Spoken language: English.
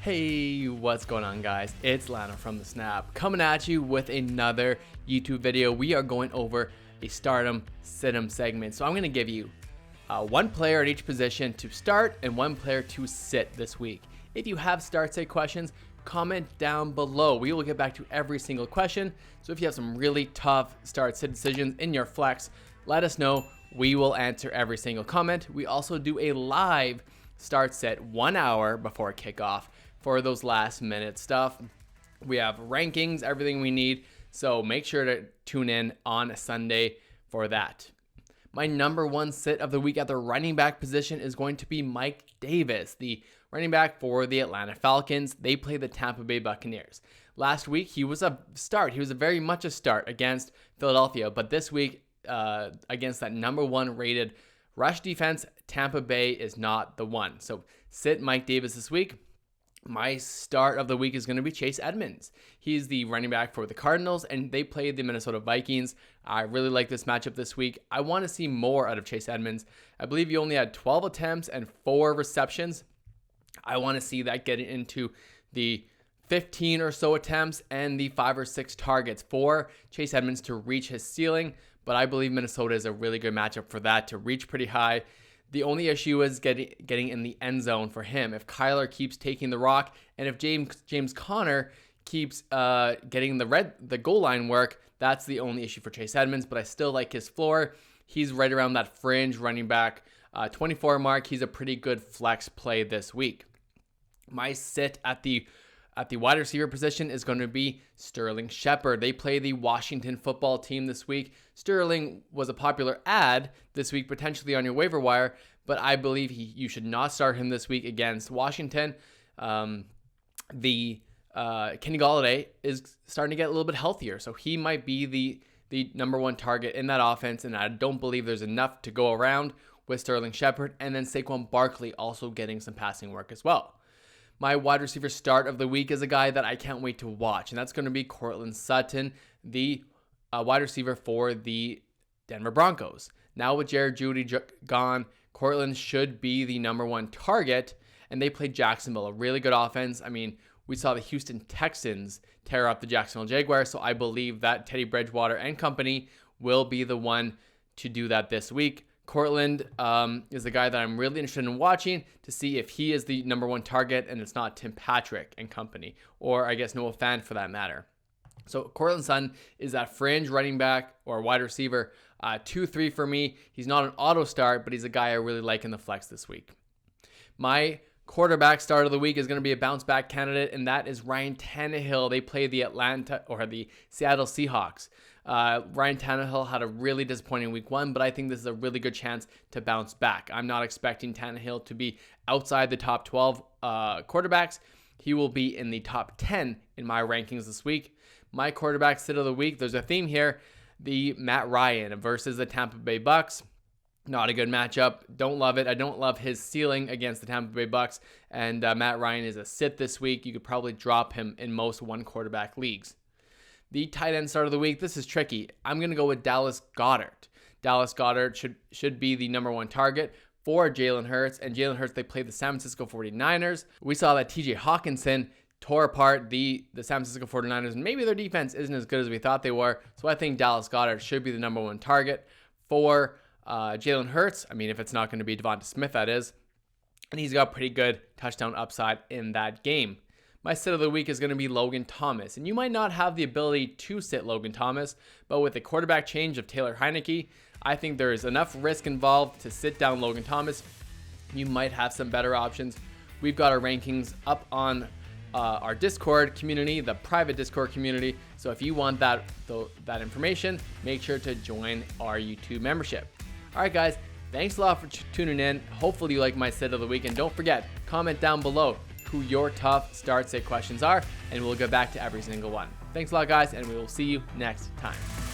Hey, what's going on, guys? It's Lando from the Snap coming at you with another YouTube video. We are going over a stardom sit-em segment. So I'm going to give you one player at each position to start and one player to sit this week. If you have start-sit questions, comment down below. We will get back to every single question. So if you have some really tough start-sit decisions in your flex, let us know. We will answer every single comment. We also do a live start set 1 hour before kickoff for those last minute stuff. We have rankings, everything we need. So make sure to tune in on Sunday for that. My number one sit of the week at the running back position is going to be Mike Davis, the running back for the Atlanta Falcons. They play the Tampa Bay Buccaneers. Last week, he was a start. He was very much a start against Philadelphia. But this week, against that number one rated rush defense, Tampa Bay is not the one. So sit Mike Davis this week. My start of the week is going to be Chase Edmonds. He's the running back for the Cardinals, and they played the Minnesota Vikings. I really like this matchup this week. I want to see more out of Chase Edmonds. I believe he only had 12 attempts and 4 receptions. I want to see that get into the 15 or so attempts and the 5 or 6 targets for Chase Edmonds to reach his ceiling. But I believe Minnesota is a really good matchup for that to reach pretty high. The only issue is getting in the end zone for him. If Kyler keeps taking the rock, and if James Conner keeps getting the goal line work, that's the only issue for Chase Edmonds. But I still like his floor. He's right around that fringe running back 24 mark. He's a pretty good flex play this week. My sit at the wide receiver position is going to be Sterling Shepard. They play the Washington football team this week. Sterling was a popular ad this week, potentially on your waiver wire, but I believe you should not start him this week against Washington. Kenny Golladay is starting to get a little bit healthier, so he might be the number one target in that offense, and I don't believe there's enough to go around with Sterling Shepard, and then Saquon Barkley also getting some passing work as well. My wide receiver start of the week is a guy that I can't wait to watch, and that's going to be Courtland Sutton, the wide receiver for the Denver Broncos. Now with Jared Jeudy gone, Courtland should be the number one target, and they played Jacksonville, a really good offense. I mean, we saw the Houston Texans tear up the Jacksonville Jaguars, so I believe that Teddy Bridgewater and company will be the one to do that this week. Courtland is the guy that I'm really interested in watching to see if he is the number one target and it's not Tim Patrick and company, or I guess Noah Fant for that matter. So Courtland Sutton is that fringe running back or wide receiver 2-3 for me. He's not an auto start, but he's a guy I really like in the flex this week. My quarterback start of the week is going to be a bounce back candidate, and that is Ryan Tannehill. They play the Seattle Seahawks. Ryan Tannehill had a really disappointing week 1, but I think this is a really good chance to bounce back. I'm not expecting Tannehill to be outside the top 12 quarterbacks. He will be in the top 10 in my rankings this week. My quarterback sit of the week, there's a theme here. The Matt Ryan versus the Tampa Bay Bucks. Not a good matchup. Don't love it. I don't love his ceiling against the Tampa Bay Bucks. And Matt Ryan is a sit this week. You could probably drop him in most one quarterback leagues. The tight end start of the week, this is tricky. I'm going to go with Dallas Goedert. Dallas Goedert should be the number one target for Jalen Hurts. And Jalen Hurts, they play the San Francisco 49ers. We saw that TJ Hawkinson tore apart the San Francisco 49ers. And maybe their defense isn't as good as we thought they were. So I think Dallas Goedert should be the number one target for Jalen Hurts. I mean, if it's not going to be Devonta Smith, that is. And he's got pretty good touchdown upside in that game. My sit of the week is going to be Logan Thomas. And you might not have the ability to sit Logan Thomas, but with the quarterback change of Taylor Heineke, I think there is enough risk involved to sit down Logan Thomas. You might have some better options. We've got our rankings up on our Discord community, the private Discord community. So if you want that information, make sure to join our YouTube membership. All right, guys, thanks a lot for tuning in. Hopefully you like my sit of the week. And don't forget, comment down below who your tough start sit questions are, and we'll get back to every single one. Thanks a lot, guys, and we will see you next time.